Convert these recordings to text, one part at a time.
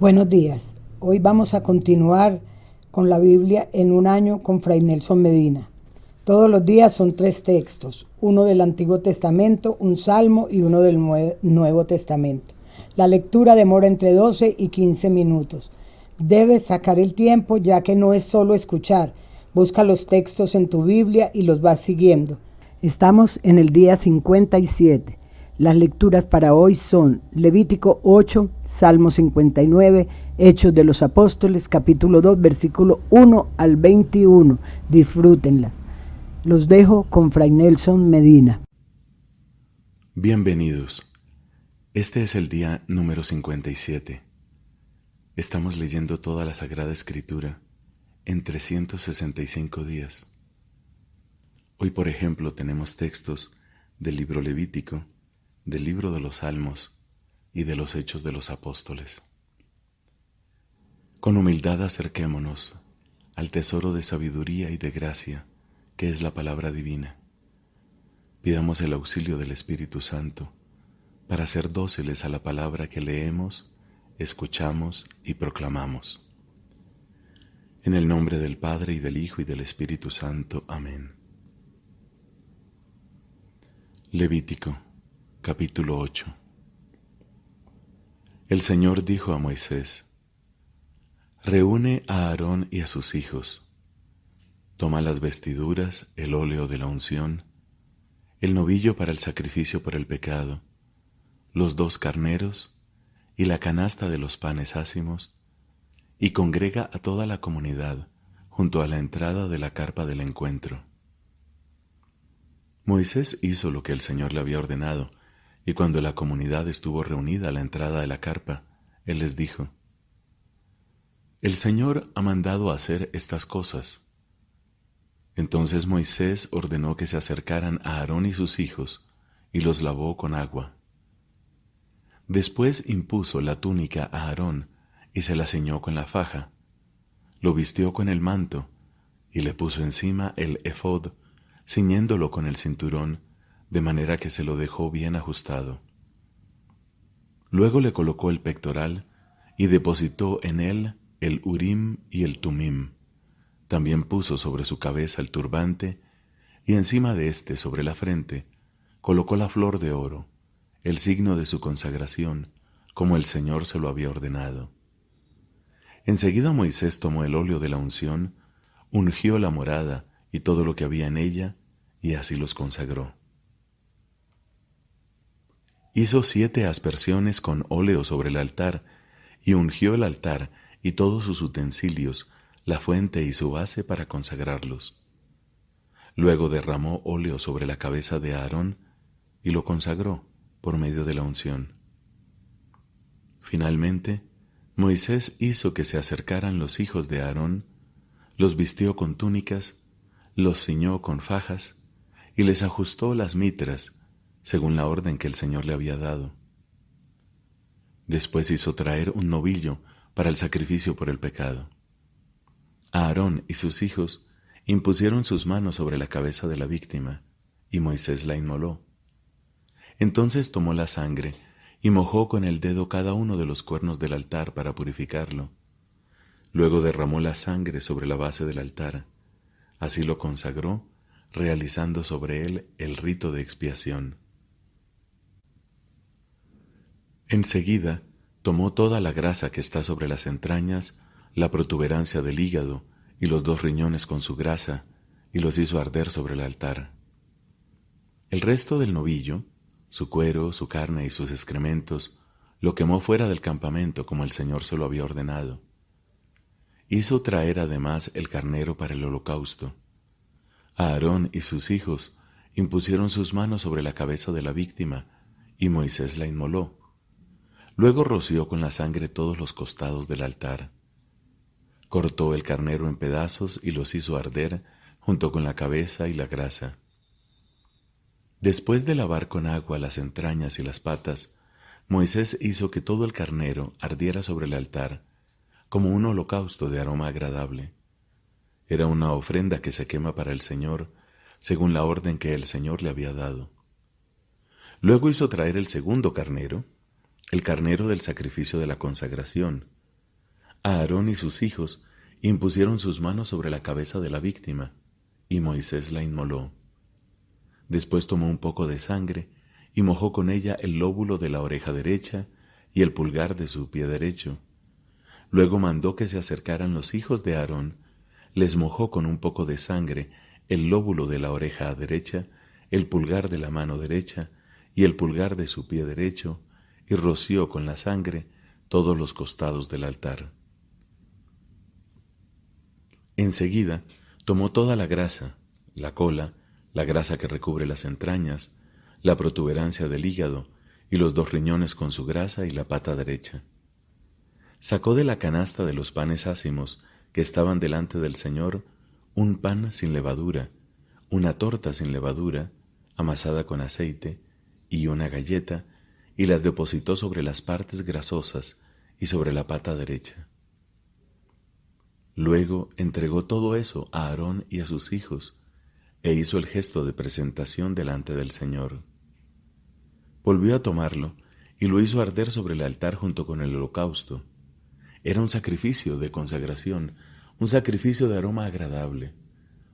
Buenos días. Hoy vamos a continuar con la Biblia en un año con Fray Nelson Medina. Todos los días son 3 textos, uno del Antiguo Testamento, un salmo y uno del Nuevo Testamento. La lectura demora entre 12 y 15 minutos. Debes sacar el tiempo ya que no es solo escuchar. Busca los textos en tu Biblia y los vas siguiendo. Estamos en el día 57. Las lecturas para hoy son Levítico 8, Salmo 59, Hechos de los Apóstoles, capítulo 2, versículo 1 al 21. Disfrútenla. Los dejo con Fray Nelson Medina. Bienvenidos. Este es el día número 57. Estamos leyendo toda la Sagrada Escritura en 365 días. Hoy, por ejemplo, tenemos textos del libro Levítico, del libro de los Salmos y de los Hechos de los Apóstoles. Con humildad acerquémonos al tesoro de sabiduría y de gracia que es la palabra divina. Pidamos el auxilio del Espíritu Santo para ser dóciles a la palabra que leemos, escuchamos y proclamamos. En el nombre del Padre y del Hijo y del Espíritu Santo. Amén. Levítico Capítulo 8. El Señor dijo a Moisés: Reúne a Aarón y a sus hijos. Toma las vestiduras, el óleo de la unción, el novillo para el sacrificio por el pecado, los 2 carneros y la canasta de los panes ácimos, y congrega a toda la comunidad junto a la entrada de la carpa del encuentro. Moisés hizo lo que el Señor le había ordenado, y cuando la comunidad estuvo reunida a la entrada de la carpa, él les dijo: El Señor ha mandado hacer estas cosas. Entonces Moisés ordenó que se acercaran a Aarón y sus hijos, y los lavó con agua. Después impuso la túnica a Aarón, y se la ceñó con la faja, lo vistió con el manto, y le puso encima el efod, ciñéndolo con el cinturón, de manera que se lo dejó bien ajustado. Luego le colocó el pectoral y depositó en él el Urim y el Tumim. También puso sobre su cabeza el turbante y encima de éste, sobre la frente, colocó la flor de oro, el signo de su consagración, como el Señor se lo había ordenado. Enseguida Moisés tomó el óleo de la unción, ungió la morada y todo lo que había en ella, y así los consagró. Hizo 7 aspersiones con óleo sobre el altar, y ungió el altar y todos sus utensilios, la fuente y su base para consagrarlos. Luego derramó óleo sobre la cabeza de Aarón y lo consagró por medio de la unción. Finalmente, Moisés hizo que se acercaran los hijos de Aarón, los vistió con túnicas, los ciñó con fajas y les ajustó las mitras, según la orden que el Señor le había dado. Después hizo traer un novillo para el sacrificio por el pecado. Aarón y sus hijos impusieron sus manos sobre la cabeza de la víctima, y Moisés la inmoló. Entonces tomó la sangre y mojó con el dedo cada uno de los cuernos del altar para purificarlo. Luego derramó la sangre sobre la base del altar. Así lo consagró, realizando sobre él el rito de expiación. Enseguida tomó toda la grasa que está sobre las entrañas, la protuberancia del hígado y los 2 riñones con su grasa, y los hizo arder sobre el altar. El resto del novillo, su cuero, su carne y sus excrementos, lo quemó fuera del campamento como el Señor se lo había ordenado. Hizo traer además el carnero para el holocausto. Aarón y sus hijos impusieron sus manos sobre la cabeza de la víctima, y Moisés la inmoló. Luego roció con la sangre todos los costados del altar. Cortó el carnero en pedazos y los hizo arder junto con la cabeza y la grasa. Después de lavar con agua las entrañas y las patas, Moisés hizo que todo el carnero ardiera sobre el altar, como un holocausto de aroma agradable. Era una ofrenda que se quema para el Señor, según la orden que el Señor le había dado. Luego hizo traer el segundo carnero, el carnero del sacrificio de la consagración, Aarón y sus hijos impusieron sus manos sobre la cabeza de la víctima, y Moisés la inmoló. Después tomó un poco de sangre y mojó con ella el lóbulo de la oreja derecha y el pulgar de su pie derecho. Luego mandó que se acercaran los hijos de Aarón, les mojó con un poco de sangre el lóbulo de la oreja derecha, el pulgar de la mano derecha y el pulgar de su pie derecho, y roció con la sangre todos los costados del altar. Enseguida tomó toda la grasa, la cola, la grasa que recubre las entrañas, la protuberancia del hígado y los 2 riñones con su grasa y la pata derecha. Sacó de la canasta de los panes ácimos que estaban delante del Señor un pan sin levadura, una torta sin levadura, amasada con aceite, y una galleta, y las depositó sobre las partes grasosas y sobre la pata derecha. Luego entregó todo eso a Aarón y a sus hijos, e hizo el gesto de presentación delante del Señor. Volvió a tomarlo y lo hizo arder sobre el altar junto con el holocausto. Era un sacrificio de consagración, un sacrificio de aroma agradable,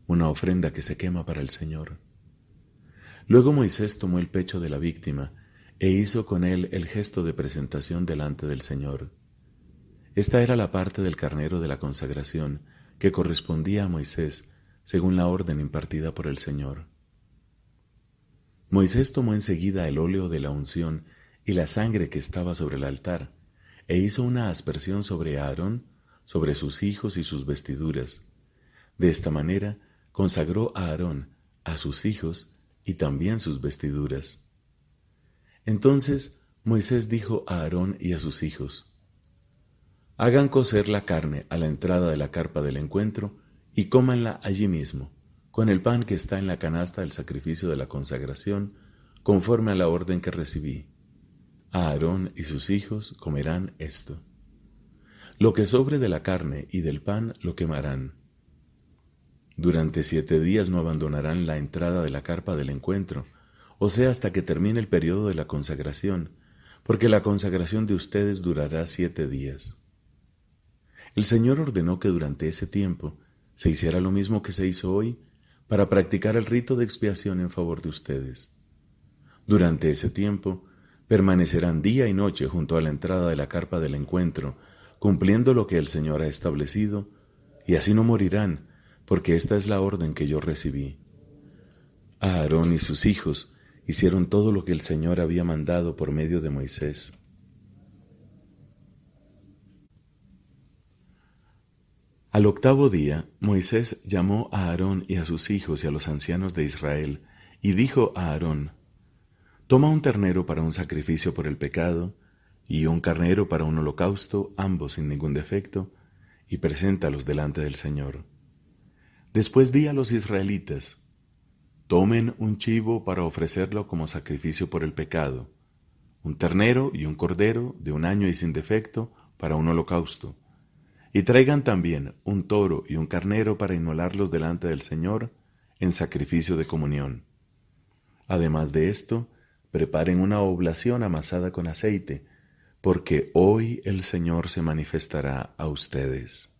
una ofrenda que se quema para el Señor. Luego Moisés tomó el pecho de la víctima e hizo con él el gesto de presentación delante del Señor. Esta era la parte del carnero de la consagración que correspondía a Moisés según la orden impartida por el Señor. Moisés tomó enseguida el óleo de la unción y la sangre que estaba sobre el altar, e hizo una aspersión sobre Aarón, sobre sus hijos y sus vestiduras. De esta manera consagró a Aarón, a sus hijos y también sus vestiduras. Entonces Moisés dijo a Aarón y a sus hijos: hagan cocer la carne a la entrada de la carpa del encuentro y cómanla allí mismo, con el pan que está en la canasta del sacrificio de la consagración, conforme a la orden que recibí. Aarón y sus hijos comerán esto. Lo que sobre de la carne y del pan lo quemarán. Durante 7 días no abandonarán la entrada de la carpa del encuentro, o sea, hasta que termine el periodo de la consagración, porque la consagración de ustedes durará 7 días. El Señor ordenó que durante ese tiempo se hiciera lo mismo que se hizo hoy, para practicar el rito de expiación en favor de ustedes. Durante ese tiempo permanecerán día y noche junto a la entrada de la carpa del encuentro, cumpliendo lo que el Señor ha establecido, y así no morirán, porque esta es la orden que yo recibí. Aarón y sus hijos hicieron todo lo que el Señor había mandado por medio de Moisés. Al 8º día, Moisés llamó a Aarón y a sus hijos y a los ancianos de Israel, y dijo a Aarón: toma un ternero para un sacrificio por el pecado, y un carnero para un holocausto, ambos sin ningún defecto, y preséntalos delante del Señor. Después di a los israelitas: tomen un chivo para ofrecerlo como sacrificio por el pecado, un ternero y un cordero de 1 año y sin defecto para un holocausto, y traigan también un toro y un carnero para inmolarlos delante del Señor en sacrificio de comunión. Además de esto, preparen una oblación amasada con aceite, porque hoy el Señor se manifestará a ustedes.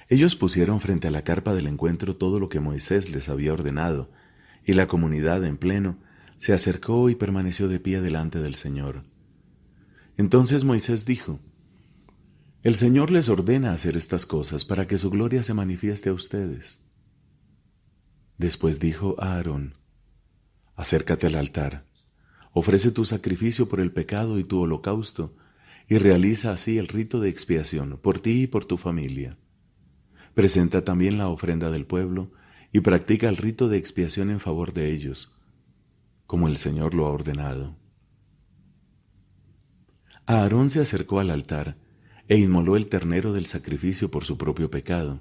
Ellos pusieron frente a la carpa del encuentro todo lo que Moisés les había ordenado, y la comunidad en pleno se acercó y permaneció de pie delante del Señor. Entonces Moisés dijo: el Señor les ordena hacer estas cosas para que su gloria se manifieste a ustedes. Después dijo a Aarón: acércate al altar, ofrece tu sacrificio por el pecado y tu holocausto, y realiza así el rito de expiación por ti y por tu familia. Presenta también la ofrenda del pueblo y practica el rito de expiación en favor de ellos, como el Señor lo ha ordenado. Aarón se acercó al altar e inmoló el ternero del sacrificio por su propio pecado.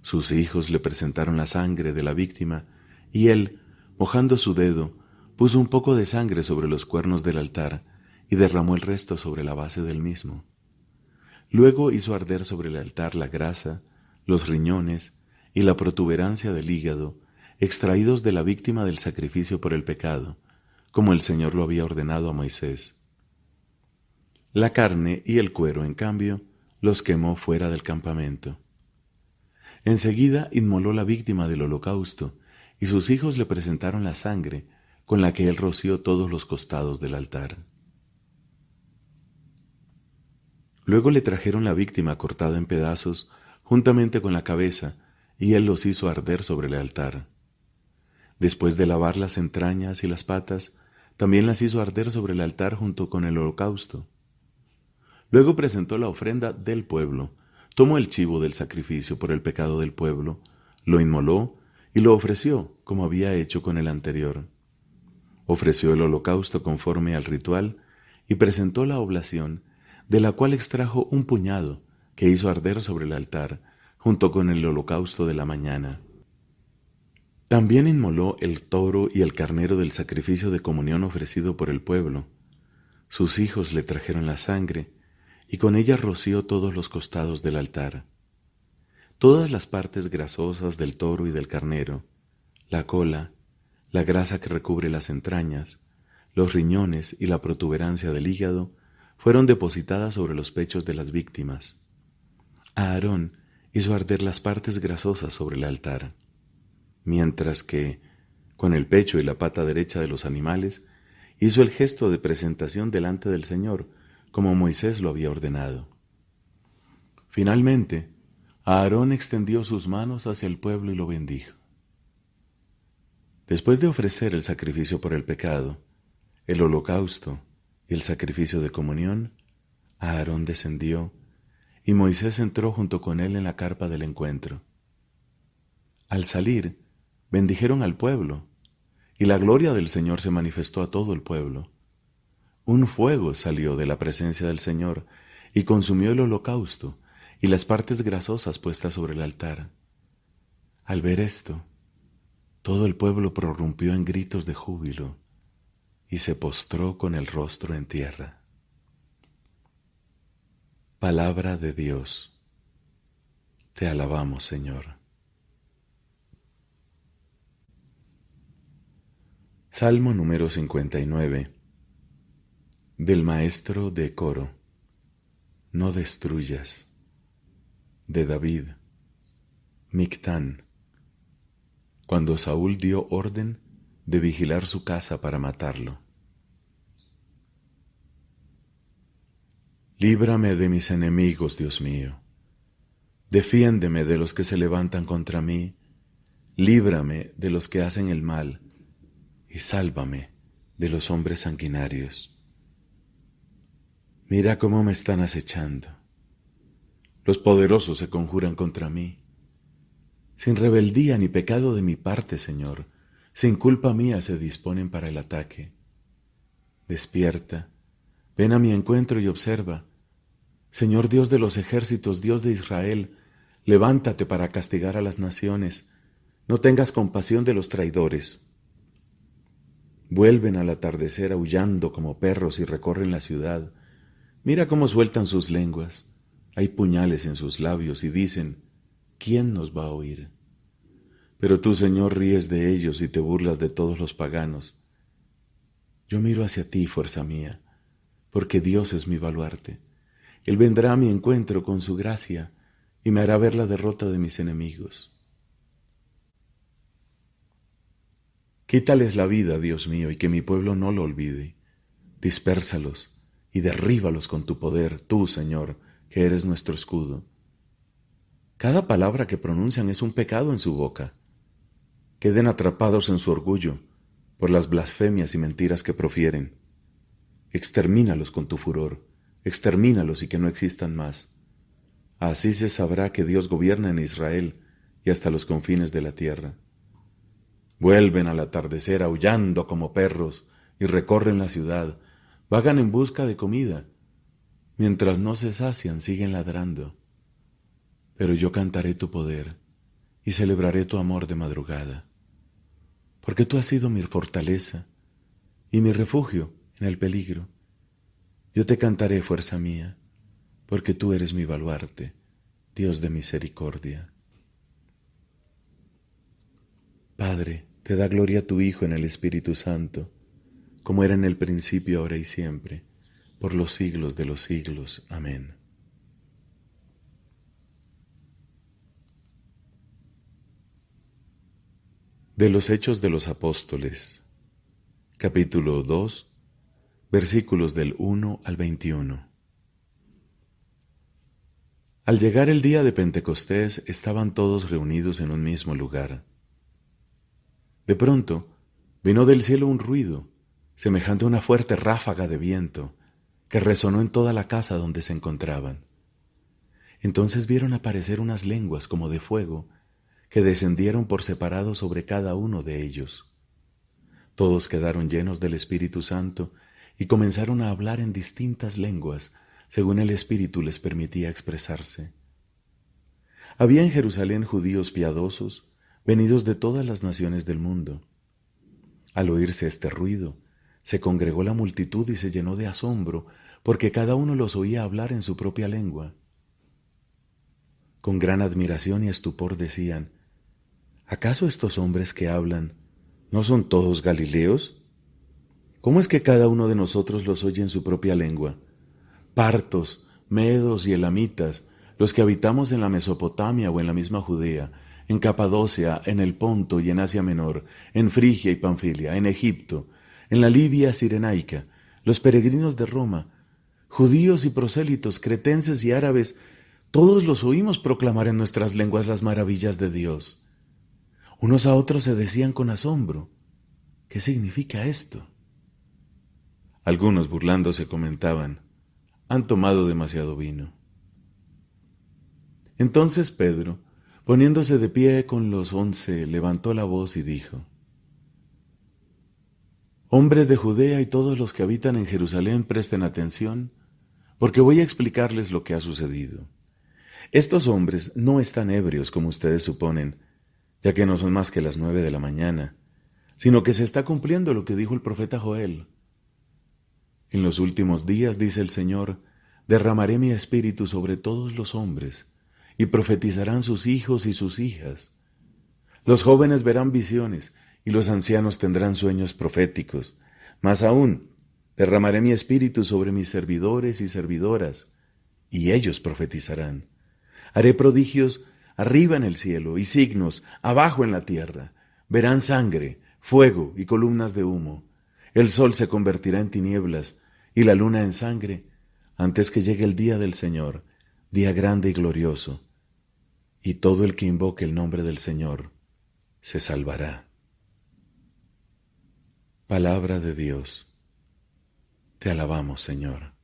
Sus hijos le presentaron la sangre de la víctima, y él, mojando su dedo, puso un poco de sangre sobre los cuernos del altar y derramó el resto sobre la base del mismo. Luego hizo arder sobre el altar la grasa, los riñones y la protuberancia del hígado, extraídos de la víctima del sacrificio por el pecado, como el Señor lo había ordenado a Moisés. La carne y el cuero, en cambio, los quemó fuera del campamento. Enseguida inmoló la víctima del holocausto, y sus hijos le presentaron la sangre con la que él roció todos los costados del altar. Luego le trajeron la víctima cortada en pedazos, juntamente con la cabeza, y él los hizo arder sobre el altar. Después de lavar las entrañas y las patas, también las hizo arder sobre el altar junto con el holocausto. Luego presentó la ofrenda del pueblo, tomó el chivo del sacrificio por el pecado del pueblo, lo inmoló y lo ofreció como había hecho con el anterior. Ofreció el holocausto conforme al ritual y presentó la oblación, de la cual extrajo un puñado que hizo arder sobre el altar junto con el holocausto de la mañana. También inmoló el toro y el carnero del sacrificio de comunión ofrecido por el pueblo. Sus hijos le trajeron la sangre, y con ella roció todos los costados del altar. Todas las partes grasosas del toro y del carnero, la cola, la grasa que recubre las entrañas, los riñones y la protuberancia del hígado, fueron depositadas sobre los pechos de las víctimas. Aarón hizo arder las partes grasosas sobre el altar, mientras que, con el pecho y la pata derecha de los animales, hizo el gesto de presentación delante del Señor, como Moisés lo había ordenado. Finalmente, Aarón extendió sus manos hacia el pueblo y lo bendijo. Después de ofrecer el sacrificio por el pecado, el holocausto y el sacrificio de comunión, Aarón descendió, y Moisés entró junto con él en la carpa del encuentro. Al salir, bendijeron al pueblo, y la gloria del Señor se manifestó a todo el pueblo. Un fuego salió de la presencia del Señor y consumió el holocausto y las partes grasosas puestas sobre el altar. Al ver esto, todo el pueblo prorrumpió en gritos de júbilo y se postró con el rostro en tierra. Palabra de Dios. Te alabamos, Señor. Salmo número 59. Del maestro de coro. No destruyas. De David. Mictán. Cuando Saúl dio orden de vigilar su casa para matarlo. Líbrame de mis enemigos, Dios mío. Defiéndeme de los que se levantan contra mí. Líbrame de los que hacen el mal y sálvame de los hombres sanguinarios. Mira cómo me están acechando. Los poderosos se conjuran contra mí. Sin rebeldía ni pecado de mi parte, Señor, sin culpa mía se disponen para el ataque. Despierta, ven a mi encuentro y observa. Señor Dios de los ejércitos, Dios de Israel, levántate para castigar a las naciones. No tengas compasión de los traidores. Vuelven al atardecer aullando como perros y recorren la ciudad. Mira cómo sueltan sus lenguas. Hay puñales en sus labios y dicen, ¿quién nos va a oír? Pero tú, Señor, ríes de ellos y te burlas de todos los paganos. Yo miro hacia ti, fuerza mía, porque Dios es mi baluarte. Él vendrá a mi encuentro con su gracia y me hará ver la derrota de mis enemigos. Quítales la vida, Dios mío, y que mi pueblo no lo olvide. Dispérsalos y derríbalos con tu poder, tú, Señor, que eres nuestro escudo. Cada palabra que pronuncian es un pecado en su boca. Queden atrapados en su orgullo por las blasfemias y mentiras que profieren. Extermínalos con tu furor, extermínalos y que no existan más. Así se sabrá que Dios gobierna en Israel y hasta los confines de la tierra. Vuelven al atardecer aullando como perros y recorren la ciudad, vagan en busca de comida. Mientras no se sacian, siguen ladrando. Pero yo cantaré tu poder y celebraré tu amor de madrugada, porque tú has sido mi fortaleza y mi refugio en el peligro. Yo te cantaré, fuerza mía, porque tú eres mi baluarte, Dios de misericordia. Padre, te da gloria a tu Hijo en el Espíritu Santo, como era en el principio, ahora y siempre, por los siglos de los siglos. Amén. De los Hechos de los Apóstoles, capítulo 2, versículos del 1 al 21. Al llegar el día de Pentecostés, estaban todos reunidos en un mismo lugar. De pronto, vino del cielo un ruido, semejante a una fuerte ráfaga de viento, que resonó en toda la casa donde se encontraban. Entonces vieron aparecer unas lenguas como de fuego, que descendieron por separado sobre cada uno de ellos. Todos quedaron llenos del Espíritu Santo y comenzaron a hablar en distintas lenguas, según el Espíritu les permitía expresarse. Había en Jerusalén judíos piadosos, venidos de todas las naciones del mundo. Al oírse este ruido, se congregó la multitud y se llenó de asombro, porque cada uno los oía hablar en su propia lengua. Con gran admiración y estupor decían: ¿acaso estos hombres que hablan no son todos galileos? ¿Cómo es que cada uno de nosotros los oye en su propia lengua? Partos, medos y elamitas, los que habitamos en la Mesopotamia o en la misma Judea, en Capadocia, en el Ponto y en Asia Menor, en Frigia y Panfilia, en Egipto, en la Libia cirenaica, los peregrinos de Roma, judíos y prosélitos, cretenses y árabes, todos los oímos proclamar en nuestras lenguas las maravillas de Dios. Unos a otros se decían con asombro: ¿qué significa esto? Algunos, burlándose, comentaban: han tomado demasiado vino. Entonces Pedro, poniéndose de pie con los 11, levantó la voz y dijo: hombres de Judea y todos los que habitan en Jerusalén, presten atención, porque voy a explicarles lo que ha sucedido. Estos hombres no están ebrios como ustedes suponen, ya que no son más que las 9 de la mañana, sino que se está cumpliendo lo que dijo el profeta Joel. En los últimos días, dice el Señor, derramaré mi espíritu sobre todos los hombres, y profetizarán sus hijos y sus hijas. Los jóvenes verán visiones, y los ancianos tendrán sueños proféticos. Más aún, derramaré mi espíritu sobre mis servidores y servidoras, y ellos profetizarán. Haré prodigios arriba en el cielo y signos abajo en la tierra. Verán sangre, fuego y columnas de humo. El sol se convertirá en tinieblas y la luna en sangre antes que llegue el día del Señor, día grande y glorioso. Y todo el que invoque el nombre del Señor se salvará. Palabra de Dios. Te alabamos, Señor.